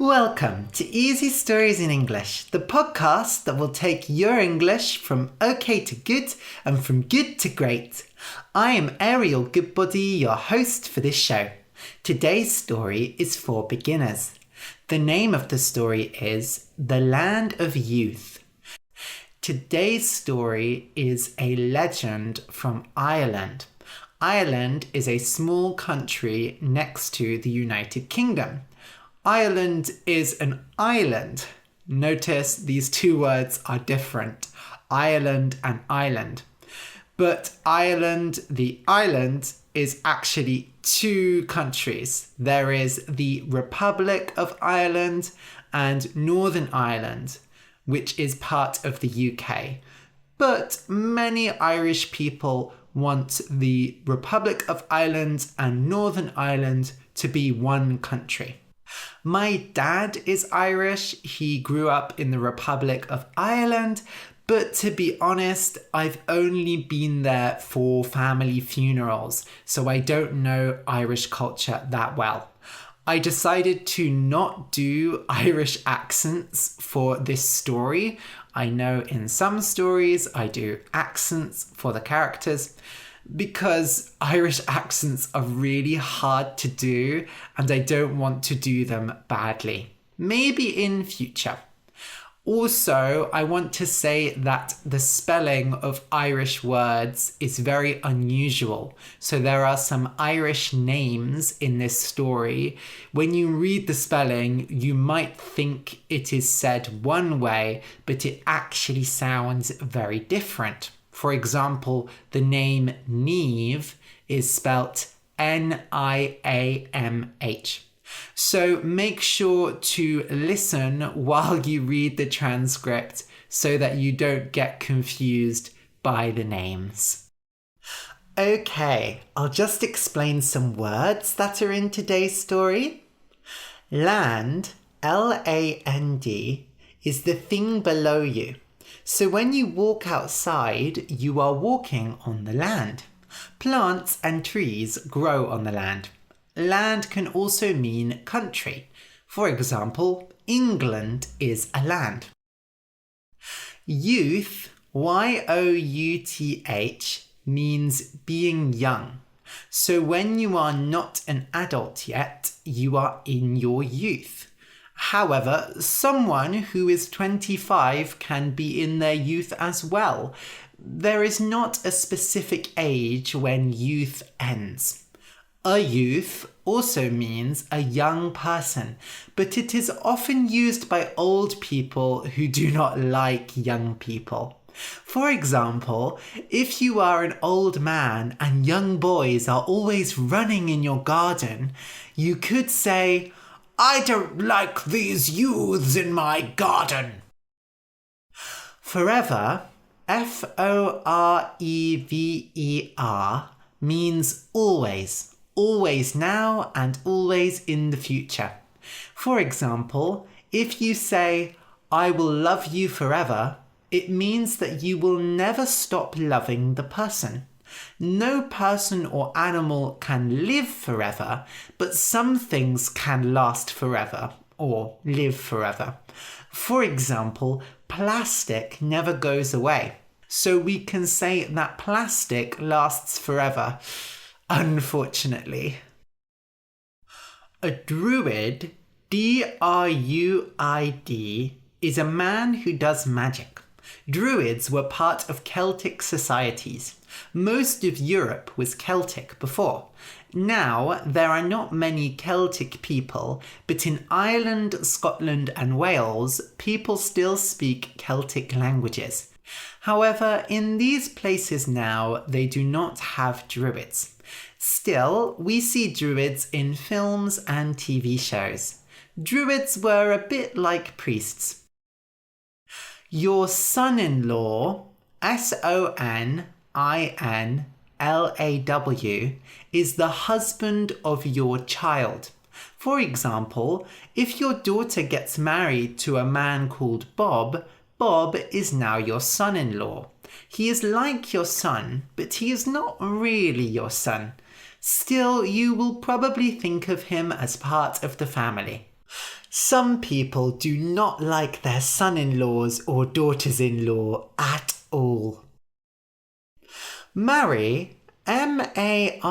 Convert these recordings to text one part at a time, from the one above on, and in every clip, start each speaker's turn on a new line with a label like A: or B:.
A: Welcome to Easy Stories in English, the podcast that will take your English from okay to good and from good to great. I am Ariel Goodbody, your host for this show. Today's story is for beginners. The name of the story is The Land of Youth. Today's story is a legend from Ireland. Ireland is a small country next to the United Kingdom. Ireland is an island. Notice these two words are different, Ireland and island. But Ireland, the island, is actually two countries. There is the Republic of Ireland and Northern Ireland, which is part of the UK. But many Irish people want the Republic of Ireland and Northern Ireland to be one country. My dad is Irish. He grew up in the Republic of Ireland, but to be honest, I've only been there for family funerals, so I don't know Irish culture that well. I decided to not do Irish accents for this story. I know in some stories I do accents for the characters because Irish accents are really hard to do and I don't want to do them badly. Maybe in future. Also, I want to say that the spelling of Irish words is very unusual. So there are some Irish names in this story. When you read the spelling, you might think it is said one way, but it actually sounds very different. For example, the name Niamh is spelt Niamh. So make sure to listen while you read the transcript so that you don't get confused by the names. Okay, I'll just explain some words that are in today's story. Land, L-A-N-D, is the thing below you. So when you walk outside, you are walking on the land. Plants and trees grow on the land. Land can also mean country. For example, England is a land. Youth, Y-O-U-T-H, means being young. So when you are not an adult yet, you are in your youth. However, someone who is 25 can be in their youth as well. There is not a specific age when youth ends. A youth also means a young person, but it is often used by old people who do not like young people. For example, if you are an old man and young boys are always running in your garden, you could say, "I don't like these youths in my garden." Forever, F-O-R-E-V-E-R, means always, always now and always in the future. For example, if you say, "I will love you forever," it means that you will never stop loving the person. No person or animal can live forever, but some things can last forever or live forever. For example, plastic never goes away. So we can say that plastic lasts forever, unfortunately. A druid, D-R-U-I-D, is a man who does magic. Druids were part of Celtic societies. Most of Europe was Celtic before. Now, there are not many Celtic people, but in Ireland, Scotland and Wales, people still speak Celtic languages. However, in these places now, they do not have druids. Still, we see druids in films and TV shows. Druids were a bit like priests. Your son-in-law, S-O-N-I-N-L-A-W, is the husband of your child. For example, if your daughter gets married to a man called Bob, Bob is now your son-in-law. He is like your son, but he is not really your son. Still, you will probably think of him as part of the family. Some people do not like their son-in-laws or daughters-in-law at all. Marry, M-A-R-R-Y,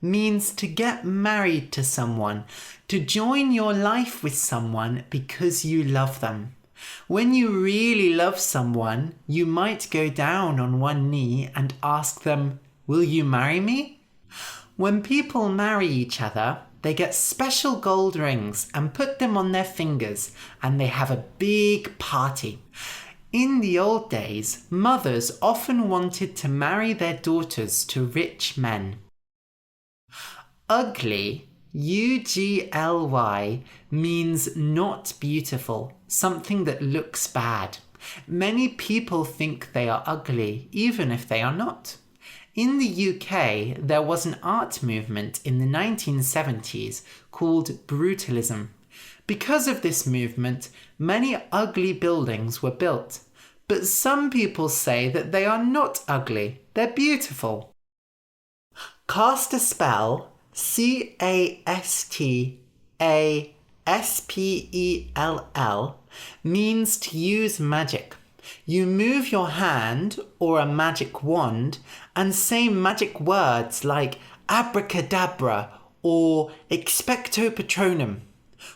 A: means to get married to someone, to join your life with someone because you love them. When you really love someone, you might go down on one knee and ask them, "Will you marry me?" When people marry each other, they get special gold rings and put them on their fingers, and they have a big party. In the old days, mothers often wanted to marry their daughters to rich men. Ugly, U-G-L-Y, means not beautiful, something that looks bad. Many people think they are ugly, even if they are not. In the UK, there was an art movement in the 1970s called Brutalism. Because of this movement, many ugly buildings were built. But some people say that they are not ugly, they're beautiful. Cast a spell, C-A-S-T-A-S-P-E-L-L, means to use magic. You move your hand or a magic wand and say magic words like abracadabra or expecto patronum.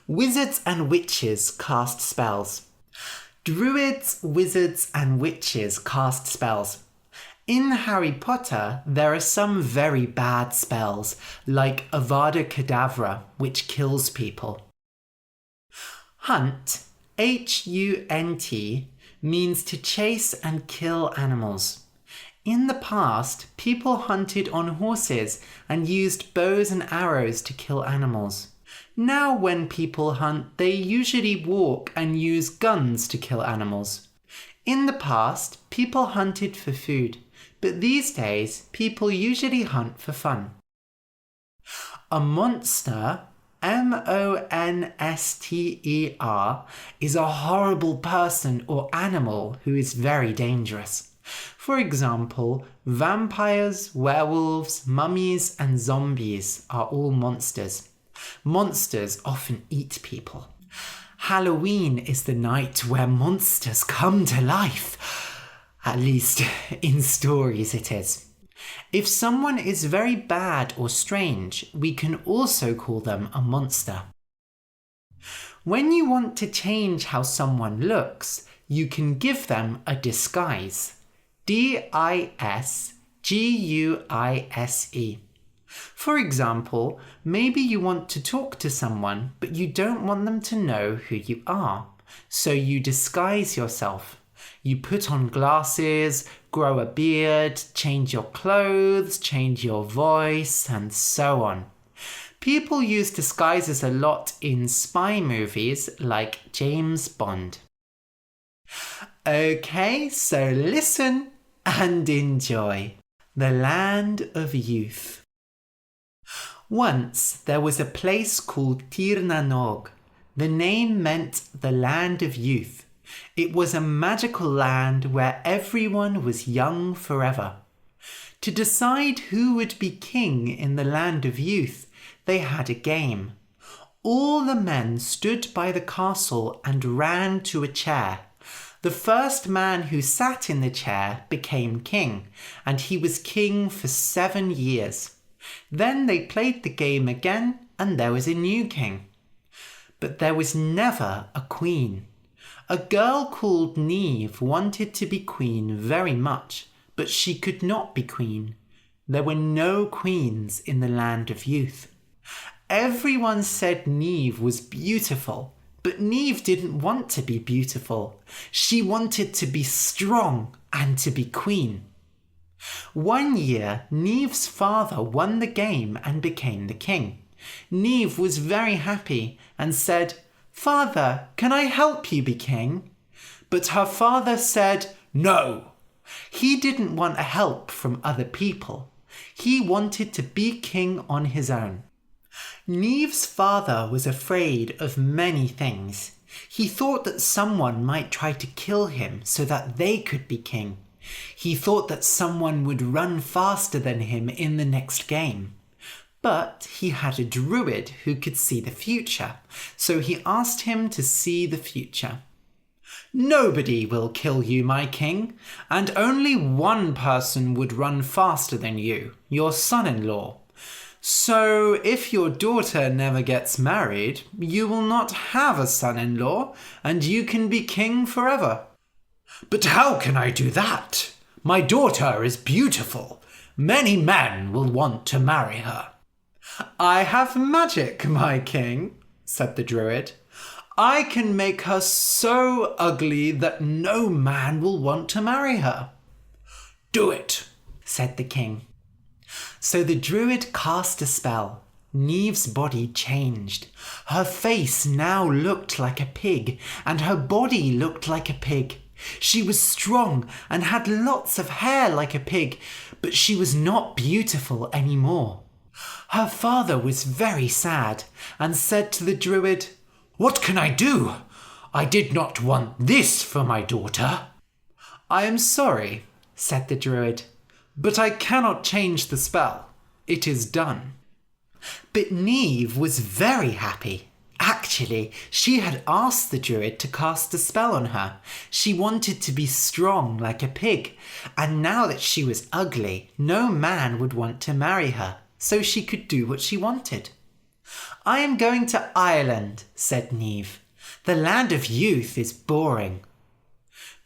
A: Wizards and witches cast spells. Druids, wizards and witches cast spells. In Harry Potter, there are some very bad spells, like Avada Kedavra, which kills people. Hunt, H-U-N-T, means to chase and kill animals. In the past, people hunted on horses and used bows and arrows to kill animals. Now when people hunt, they usually walk and use guns to kill animals. In the past, people hunted for food, but these days, people usually hunt for fun. A monster, M-O-N-S-T-E-R, is a horrible person or animal who is very dangerous. For example, vampires, werewolves, mummies, and zombies are all monsters. Monsters often eat people. Halloween is the night where monsters come to life. At least, in stories it is. If someone is very bad or strange, we can also call them a monster. When you want to change how someone looks, you can give them a disguise. D-I-S-G-U-I-S-E. For example, maybe you want to talk to someone, but you don't want them to know who you are. So you disguise yourself. You put on glasses, grow a beard, change your clothes, change your voice, and so on. People use disguises a lot in spy movies like James Bond. Okay, so listen and enjoy. The Land of Youth. Once there was a place called Tir na Nog. The name meant the Land of Youth. It was a magical land where everyone was young forever. To decide who would be king in the Land of Youth, they had a game. All the men stood by the castle and ran to a chair. The first man who sat in the chair became king, and he was king for 7 years. Then they played the game again, and there was a new king. But there was never a queen. A girl called Niamh wanted to be queen very much, but she could not be queen. There were no queens in the Land of Youth. Everyone said Niamh was beautiful, but Niamh didn't want to be beautiful. She wanted to be strong and to be queen. One year, Niamh's father won the game and became the king. Niamh was very happy and said, "Father, can I help you be king?" But her father said no. He didn't want help from other people. He wanted to be king on his own. Niamh's father was afraid of many things. He thought that someone might try to kill him so that they could be king. He thought that someone would run faster than him in the next game. But he had a druid who could see the future, so he asked him to see the future. "Nobody will kill you, my king, and only one person would run faster than you, your son-in-law. So if your daughter never gets married, you will not have a son-in-law, and you can be king forever." "But how can I do that? My daughter is beautiful. Many men will want to marry her." "I have magic, my king," said the druid. "I can make her so ugly that no man will want to marry her." "Do it," said the king. So the druid cast a spell. Niamh's body changed. Her face now looked like a pig, and her body looked like a pig. She was strong and had lots of hair like a pig, but she was not beautiful anymore. Her father was very sad and said to the druid, "What can I do? I did not want this for my daughter." "I am sorry," said the druid, "but I cannot change the spell. It is done." But Niamh was very happy. Actually, she had asked the druid to cast a spell on her. She wanted to be strong like a pig, and now that she was ugly, no man would want to marry her, so she could do what she wanted. "I am going to Ireland," said Niamh. "The land of youth is boring."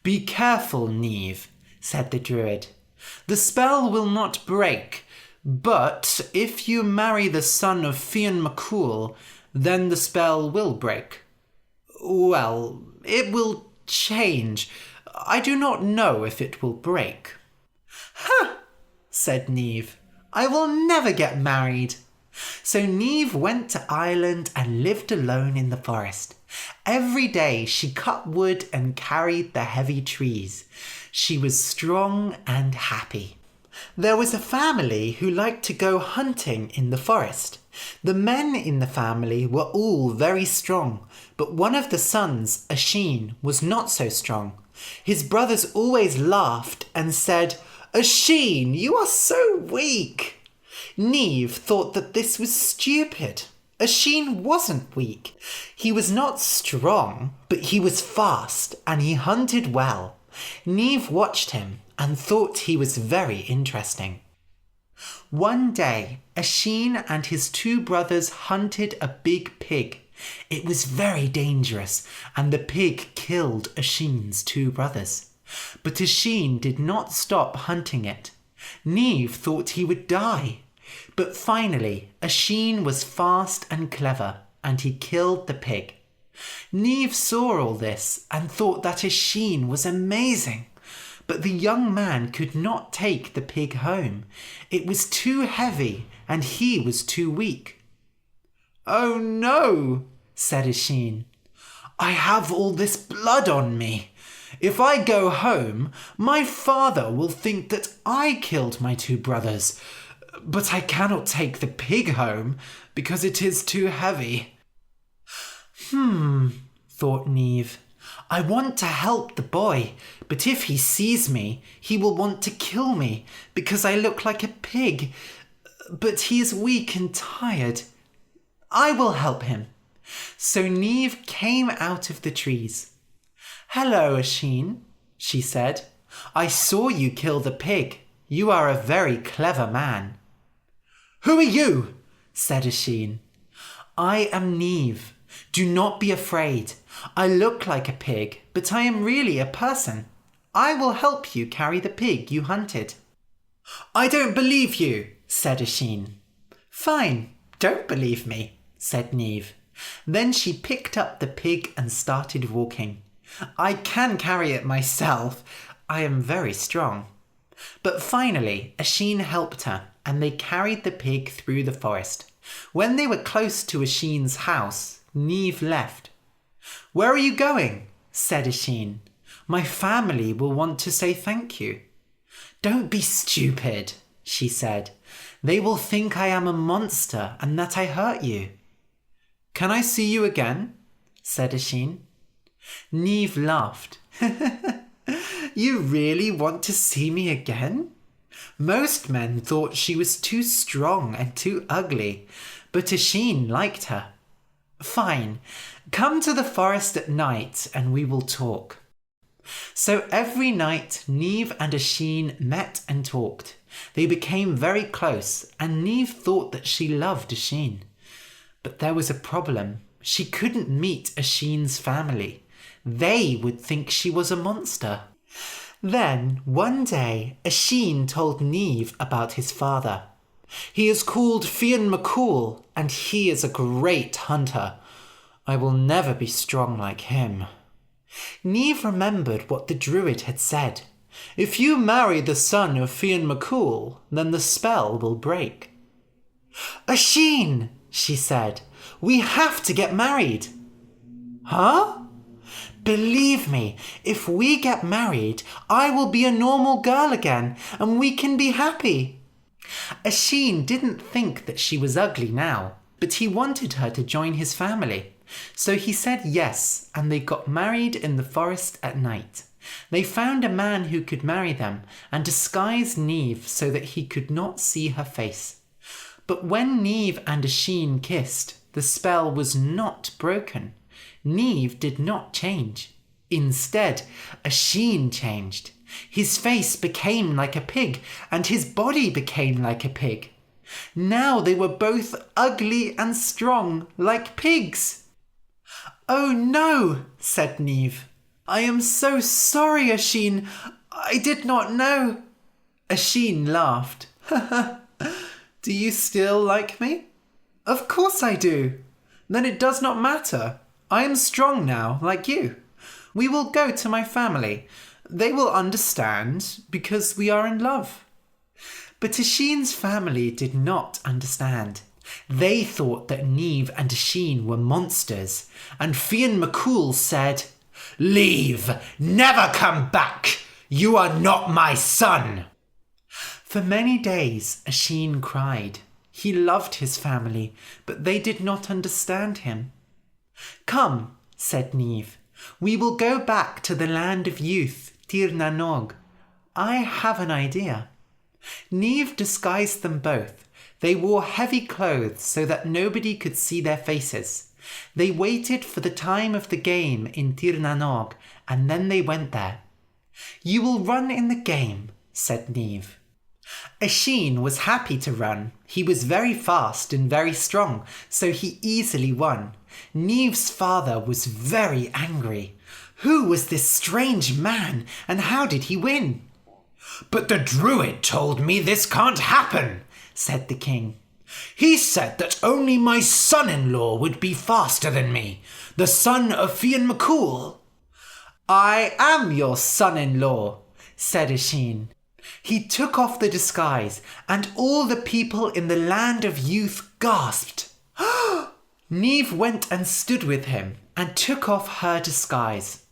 A: "Be careful, Niamh," said the druid. "The spell will not break, but if you marry the son of Fionn McCool, then the spell will break." "Well, it will change. I do not know if it will break." "Ha!" said Niamh. "I will never get married." So Niamh went to Ireland and lived alone in the forest. Every day she cut wood and carried the heavy trees. She was strong and happy. There was a family who liked to go hunting in the forest. The men in the family were all very strong, but one of the sons, Oisin, was not so strong. His brothers always laughed and said, "Oisin, you are so weak." Niamh thought that this was stupid. Oisin wasn't weak. He was not strong, but he was fast and he hunted well. Niamh watched him and thought he was very interesting. One day, Oisin and his two brothers hunted a big pig. It was very dangerous, and the pig killed Oisin's two brothers. But Oisin did not stop hunting it. Niamh thought he would die. But finally, Oisin was fast and clever, and he killed the pig. Niamh saw all this and thought that Oisin was amazing. But the young man could not take the pig home. It was too heavy and he was too weak. "Oh no," said Oisin. "I have all this blood on me. If I go home, my father will think that I killed my two brothers. But I cannot take the pig home because it is too heavy." Thought Niamh. "I want to help the boy, but if he sees me, he will want to kill me because I look like a pig. But he is weak and tired. I will help him." So Niamh came out of the trees. "Hello, Oisin," she said. "I saw you kill the pig. You are a very clever man." "Who are you?" said Oisin. "I am Niamh. Do not be afraid. I look like a pig, but I am really a person. I will help you carry the pig you hunted." "I don't believe you," said Oisin. "Fine, don't believe me," said Niamh. Then she picked up the pig and started walking. "I can carry it myself. I am very strong." But finally, Oisin helped her, and they carried the pig through the forest. When they were close to Oisin's house, Niamh left. "Where are you going?" said Oisin. "My family will want to say thank you." "Don't be stupid," she said. "They will think I am a monster and that I hurt you." "Can I see you again?" said Oisin. Niamh laughed. "You really want to see me again? Most men thought she was too strong and too ugly, but Oisin liked her. Fine, come to the forest at night and we will talk. So every night Niamh and Oisin met and talked. They became very close and Niamh thought that she loved Oisin. But there was a problem. She couldn't meet Oisin's family. They would think she was a monster. Then, one day, Oisin told Niamh about his father. He is called Fionn McCool, and he is a great hunter. I will never be strong like him. Niamh remembered what the druid had said. If you marry the son of Fionn McCool, then the spell will break. Oisin, she said, we have to get married. Huh? Believe me, if we get married, I will be a normal girl again and we can be happy. Oisin didn't think that she was ugly now, but he wanted her to join his family. So he said yes, and they got married in the forest at night. They found a man who could marry them and disguised Niamh so that he could not see her face. But when Niamh and Oisin kissed, the spell was not broken. Niamh did not change. Instead, Oisin changed. His face became like a pig, and his body became like a pig. Now they were both ugly and strong, like pigs. Oh no, said Niamh. I am so sorry, Oisin. I did not know. Oisin laughed. Do you still like me? Of course I do. Then it does not matter. I am strong now, like you. We will go to my family. They will understand because we are in love. But Oisin's family did not understand. They thought that Niamh and Oisin were monsters, and Fionn McCool said, Leave! Never come back! You are not my son! For many days Oisin cried. He loved his family, but they did not understand him. Come, said Niamh, we will go back to the land of youth, Tir na nog. I have an idea. Niamh disguised them both. They wore heavy clothes so that nobody could see their faces. They waited for the time of the game in Tir na nog, and then they went there. You will run in the game, said Niamh. Oisin was happy to run. He was very fast and very strong, so he easily won. Niamh's father was very angry. Who was this strange man, and how did he win? But the druid told me this can't happen, said the king. He said that only my son-in-law would be faster than me, the son of Fionn McCool. I am your son-in-law, said Oisin. He took off the disguise, and all the people in the land of youth gasped. Niamh went and stood with him and took off her disguise.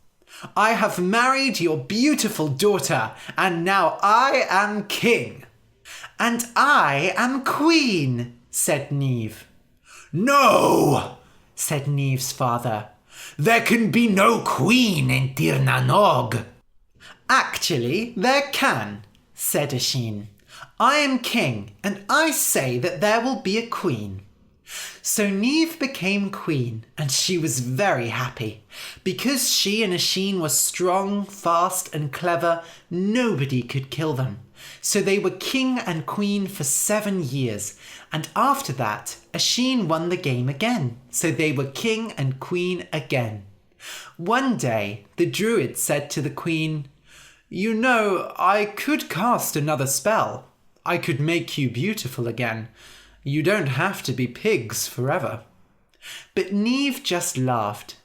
A: I have married your beautiful daughter, and now I am king. And I am queen, said Niamh. No, said Niamh's father. There can be no queen in Tir na nog. Actually, there can, said Oisin. I am king, and I say that there will be a queen. So Niamh became queen, and she was very happy. Because she and Oisin were strong, fast, and clever, nobody could kill them. So they were king and queen for 7 years, and after that, Oisin won the game again. So they were king and queen again. One day, the druid said to the queen, You know, I could cast another spell. I could make you beautiful again. You don't have to be pigs forever. But Niamh just laughed.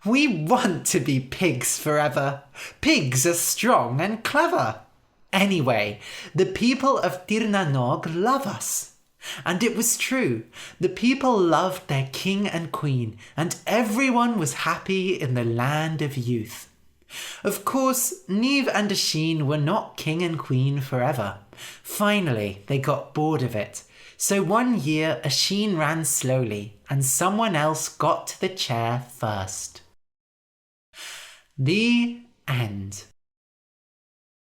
A: We want to be pigs forever. Pigs are strong and clever. Anyway, the people of Tir na nog love us. And it was true. The people loved their king and queen, and everyone was happy in the land of youth. Of course, Niamh and Oisin were not king and queen forever. Finally, they got bored of it. So one year, Oisin ran slowly, and someone else got to the chair first. The end.